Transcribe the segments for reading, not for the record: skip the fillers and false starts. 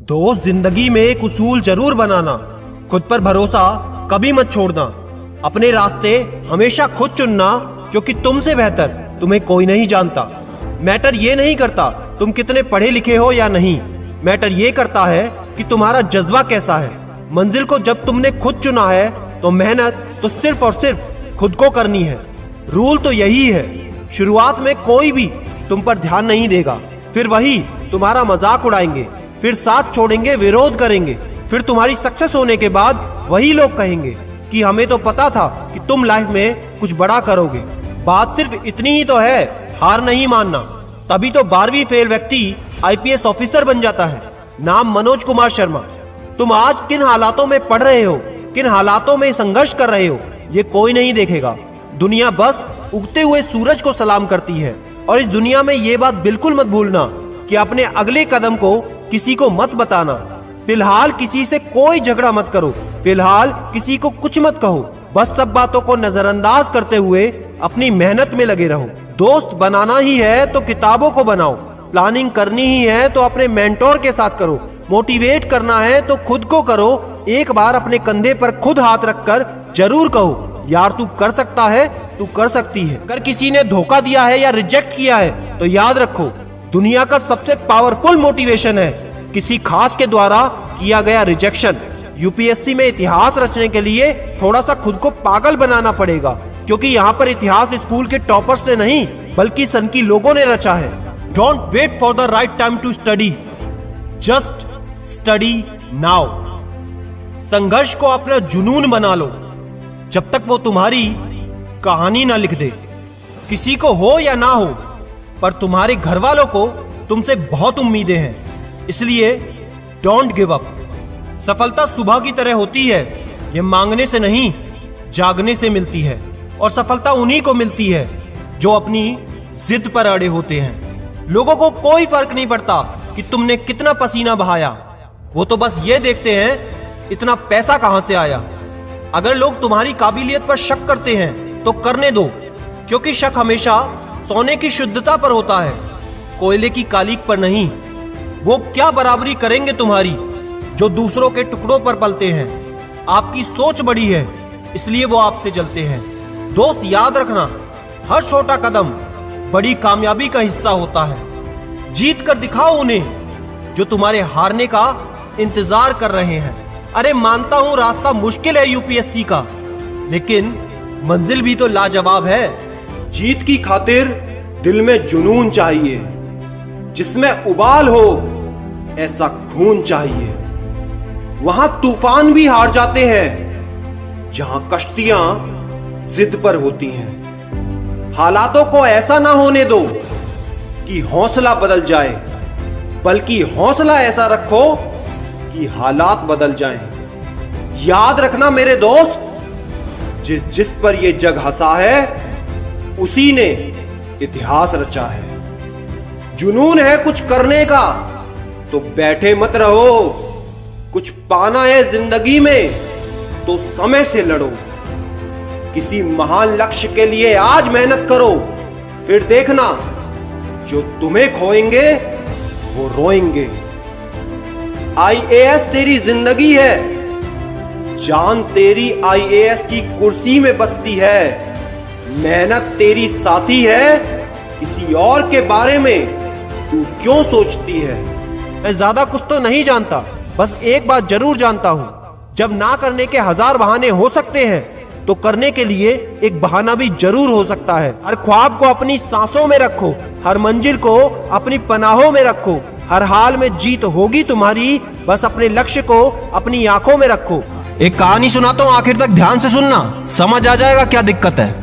दोस्त, जिंदगी में एक उसूल जरूर बनाना, खुद पर भरोसा कभी मत छोड़ना, अपने रास्ते हमेशा खुद चुनना, क्योंकि तुमसे बेहतर तुम्हें कोई नहीं जानता। मैटर ये नहीं करता तुम कितने पढ़े लिखे हो या नहीं, मैटर ये करता है कि तुम्हारा जज्बा कैसा है। मंजिल को जब तुमने खुद चुना है तो मेहनत तो सिर्फ और सिर्फ खुद को करनी है। रूल तो यही है, शुरुआत में कोई भी तुम पर ध्यान नहीं देगा, फिर वही तुम्हारा मजाक उड़ाएंगे, फिर साथ छोड़ेंगे, विरोध करेंगे, फिर तुम्हारी सक्सेस होने के बाद वही लोग कहेंगे कि हमें तो पता था कि तुम लाइफ में कुछ बड़ा करोगे। बात सिर्फ इतनी ही तो है, हार नहीं मानना। तभी तो 12वीं फेल व्यक्ति IPS ऑफिसर बन जाता है। नाम मनोज कुमार शर्मा। तुम आज किन हालातों में पढ़ रहे हो, किन हालातों में संघर्ष कर रहे हो, ये कोई नहीं देखेगा। दुनिया बस उगते हुए सूरज को सलाम करती है। और इस दुनिया में ये बात बिल्कुल मत भूलना कि अपने अगले कदम को किसी को मत बताना। फिलहाल किसी से कोई झगड़ा मत करो, फिलहाल किसी को कुछ मत कहो, बस सब बातों को नजरअंदाज करते हुए अपनी मेहनत में लगे रहो। दोस्त बनाना ही है तो किताबों को बनाओ, प्लानिंग करनी ही है तो अपने मेंटोर के साथ करो, मोटिवेट करना है तो खुद को करो। एक बार अपने कंधे पर खुद हाथ रखकर जरूर कहो, यार तू कर सकता है, तू कर सकती है। अगर किसी ने धोखा दिया है या रिजेक्ट किया है तो याद रखो, दुनिया का सबसे पावरफुल मोटिवेशन है किसी खास के द्वारा किया गया रिजेक्शन। UPSC में इतिहास रचने के लिए थोड़ा सा खुद को पागल बनाना पड़ेगा, क्योंकि यहाँ पर इतिहास स्कूल के टॉपर्स ने नहीं बल्कि सन की लोगों ने रचा है। Don't wait for the right time to study, just study now. संघर्ष को अपना जुनून बना लो, जब तक वो तुम्हारी कहानी ना लिख दे। किसी को हो या ना हो, पर तुम्हारे घर वालों को तुमसे बहुत उम्मीदें हैं, इसलिए डोंट गिव अप। सफलता सुबह की तरह होती है, ये मांगने से नहीं जागने से मिलती है। और सफलता उन्हीं को मिलती है जो अपनी जिद पर अड़े होते हैं। लोगों को कोई फर्क नहीं पड़ता कि तुमने कितना पसीना बहाया, वो तो बस ये देखते हैं इतना पैसा कहां से आया। अगर लोग तुम्हारी काबिलियत पर शक करते हैं तो करने दो, क्योंकि शक हमेशा सोने की शुद्धता पर होता है, कोयले की कालीक पर नहीं। वो क्या बराबरी करेंगे तुम्हारी जो दूसरों के टुकड़ों पर पलते हैं। आपकी सोच बड़ी है इसलिए वो आपसे जलते हैं। दोस्त याद रखना, हर छोटा कदम बड़ी कामयाबी का हिस्सा होता है। जीत कर दिखाओ उन्हें जो तुम्हारे हारने का इंतजार कर रहे हैं। अरे मानता हूं रास्ता मुश्किल है UPSC का, लेकिन मंजिल भी तो लाजवाब है। जीत की खातिर दिल में जुनून चाहिए, जिसमें उबाल हो ऐसा खून चाहिए। वहां तूफान भी हार जाते हैं जहां कश्तियां जिद पर होती हैं। हालातों को ऐसा ना होने दो कि हौसला बदल जाए, बल्कि हौसला ऐसा रखो कि हालात बदल जाएं। याद रखना मेरे दोस्त, जिस पर ये जग हंसा है उसी ने इतिहास रचा है। जुनून है कुछ करने का तो बैठे मत रहो, कुछ पाना है जिंदगी में तो समय से लड़ो। किसी महान लक्ष्य के लिए आज मेहनत करो, फिर देखना जो तुम्हें खोएंगे वो रोएंगे। IAS तेरी जिंदगी है, जान तेरी IAS की कुर्सी में बसती है। मेहनत तेरी साथी है, किसी और के बारे में तू क्यों सोचती है। मैं ज्यादा कुछ तो नहीं जानता, बस एक बात जरूर जानता हूं, जब ना करने के 1000 बहाने हो सकते हैं तो करने के लिए एक बहाना भी जरूर हो सकता है। हर ख्वाब को अपनी सांसों में रखो, हर मंजिल को अपनी पनाहों में रखो। हर हाल में जीत होगी तुम्हारी, बस अपने लक्ष्य को अपनी आंखों में रखो। एक कहानी सुनाता हूं, आखिर तक ध्यान से सुनना, समझ आ जाएगा क्या दिक्कत है।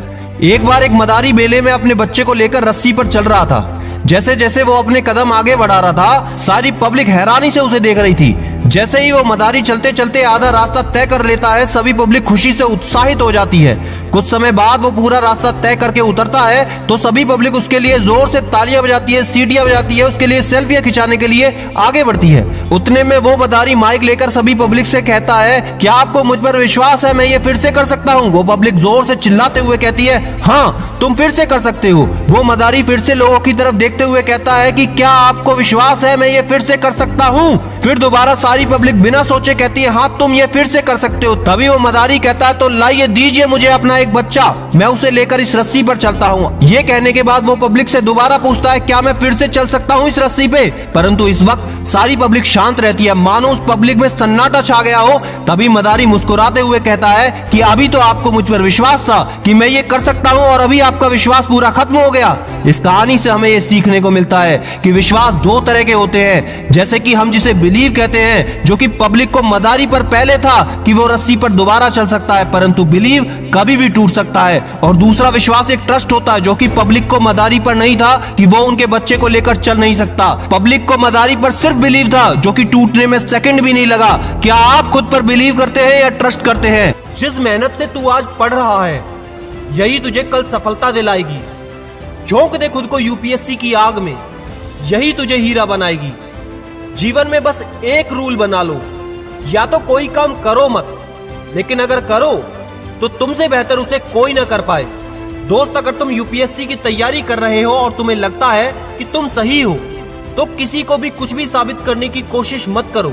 एक बार एक मदारी बेले में अपने बच्चे को लेकर रस्सी पर चल रहा था। जैसे जैसे वो अपने कदम आगे बढ़ा रहा था, सारी पब्लिक हैरानी से उसे देख रही थी। जैसे ही वो मदारी चलते चलते आधा रास्ता तय कर लेता है, सभी पब्लिक खुशी से उत्साहित हो जाती है। कुछ समय बाद वो पूरा रास्ता तय करके उतरता है तो सभी पब्लिक उसके लिए जोर से तालियां बजाती है, सीटियां बजाती है, उसके लिए सेल्फियां खिंचाने के लिए आगे बढ़ती है। उतने में वो मदारी माइक लेकर सभी पब्लिक से कहता है, क्या आपको मुझ पर विश्वास है? मैं ये फिर से कर सकता हूँ। वो पब्लिक जोर से चिल्लाते हुए कहती है, हाँ तुम फिर से कर सकते हो। वो मदारी फिर से लोगों की तरफ देखते हुए कहता है कि क्या आपको विश्वास है? मैं ये फिर से कर सकता हूँ। फिर दोबारा सारी पब्लिक बिना सोचे कहती है, हाँ तुम ये फिर से कर सकते हो। तभी वो मदारी कहता है, तो लाइए दीजिए मुझे अपना एक बच्चा, मैं उसे लेकर इस रस्सी पर चलता हूँ। ये कहने के बाद वो पब्लिक से दोबारा पूछता है, क्या मैं फिर से चल सकता हूँ इस रस्सी पे? परंतु इस वक्त सारी पब्लिक शांत रहती है, मानो उस पब्लिक में सन्नाटा छा गया हो। तभी मदारी मुस्कुराते हुए कहता है कि अभी तो आपको मुझ पर विश्वास था कि मैं ये कर सकता हूँ और अभी आपका विश्वास पूरा खत्म हो गया। इस कहानी से हमें ये सीखने को मिलता है कि विश्वास दो तरह के होते हैं, जैसे कि हम जिसे बिलीव कहते हैं, जो कि पब्लिक को मदारी पर पहले था कि वो रस्सी पर दोबारा चल सकता है, परंतु बिलीव कभी भी टूट सकता है। और दूसरा विश्वास एक ट्रस्ट होता है, जो कि पब्लिक को मदारी पर नहीं था कि वो उनके बच्चे को लेकर चल नहीं सकता। पब्लिक को मदारी पर सिर्फ बिलीव था, जो कि टूटने में सेकंड भी नहीं लगा। क्या आप खुद पर बिलीव करते हैं या ट्रस्ट करते हैं? जिस मेहनत से तू आज पढ़ रहा है, यही तुझे कल सफलता दिलाएगी। झोंक दे खुद को यूपीएससी की आग में, यही तुझे हीरा बनाएगी। जीवन में बस एक रूल बना लो, या तो कोई काम करो मत, लेकिन अगर करो तो तुमसे बेहतर उसे कोई ना कर पाए। दोस्त, अगर तुम यूपीएससी की तैयारी कर रहे हो और तुम्हें लगता है कि तुम सही हो, तो किसी को भी कुछ भी साबित करने की कोशिश मत करो,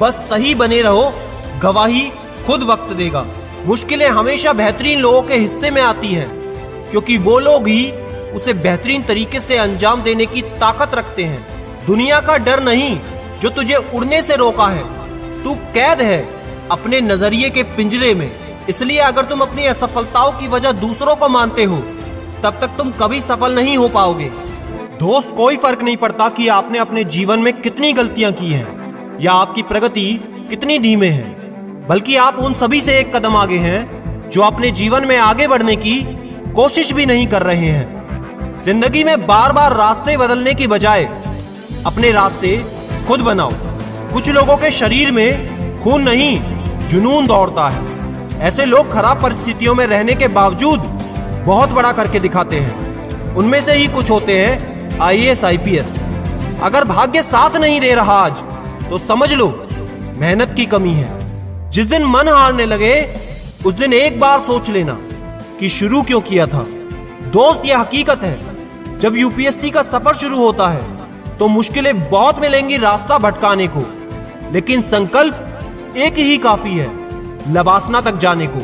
बस सही बने रहो। गवाही खुद वक्त देगा। मुश्किलें हमेशा बेहतरीन लोगों के हिस्से में आती हैं, क्योंकि वो लोग ही उसे बेहतरीन तरीके से अंजाम देने की ताकत रखते हैं। दुनिया का डर नहीं जो तुझे उड़ने से रोका है, तू कैद है अपने नजरिए के पिंजरे में। इसलिए अगर तुम अपनी असफलताओं की वजह दूसरों को मानते हो, तब तक तुम कभी सफल नहीं हो पाओगे। दोस्त, कोई फर्क नहीं पड़ता कि आपने अपने जीवन में कितनी गलतियां की हैं या आपकी प्रगति कितनी धीमे है, बल्कि आप उन सभी से एक कदम आगे हैं जो अपने जीवन में आगे बढ़ने की कोशिश भी नहीं कर रहे हैं। जिंदगी में बार बार रास्ते बदलने की बजाय अपने रास्ते खुद बनाओ। कुछ लोगों के शरीर में खून नहीं, जुनून दौड़ता है। ऐसे लोग खराब परिस्थितियों में रहने के बावजूद बहुत बड़ा करके दिखाते हैं। उनमें से ही कुछ होते हैं आईएएस, आईपीएस। अगर भाग्य साथ नहीं दे रहा आज, तो समझ लो मेहनत की कमी है। जिस दिन मन हारने लगे, उस दिन एक बार सोच लेना कि शुरू क्यों किया था। दोस्त, यह हकीकत है, जब यूपीएससी का सफर शुरू होता है तो मुश्किलें बहुत मिलेंगी रास्ता भटकाने को, लेकिन संकल्प एक ही काफी है लबासना तक जाने को।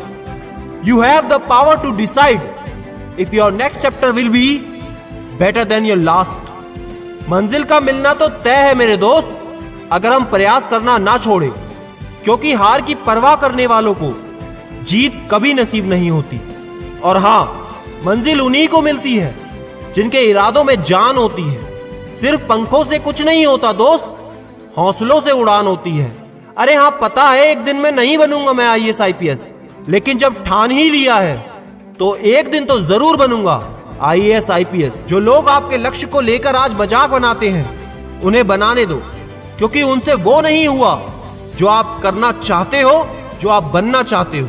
You have the power to decide if your next chapter will be better than your last. मंजिल का मिलना तो तय है मेरे दोस्त, अगर हम प्रयास करना ना छोड़े, क्योंकि हार की परवाह करने वालों को जीत कभी नसीब नहीं होती। और हां, मंजिल उन्हीं को मिलती है जिनके इरादों में जान होती है। सिर्फ पंखों से कुछ नहीं होता दोस्त, हौसलों से उड़ान होती है। अरे हाँ, पता है एक दिन में नहीं बनूंगा मैं आईएएस, आईपीएस, लेकिन जब ठान ही लिया है तो एक दिन तो जरूर बनूंगा आईएएस, आईपीएस। जो लोग आपके लक्ष्य को लेकर आज मजाक बनाते हैं, उन्हें बनाने दो, क्योंकि उनसे वो नहीं हुआ जो आप करना चाहते हो, जो आप बनना चाहते हो।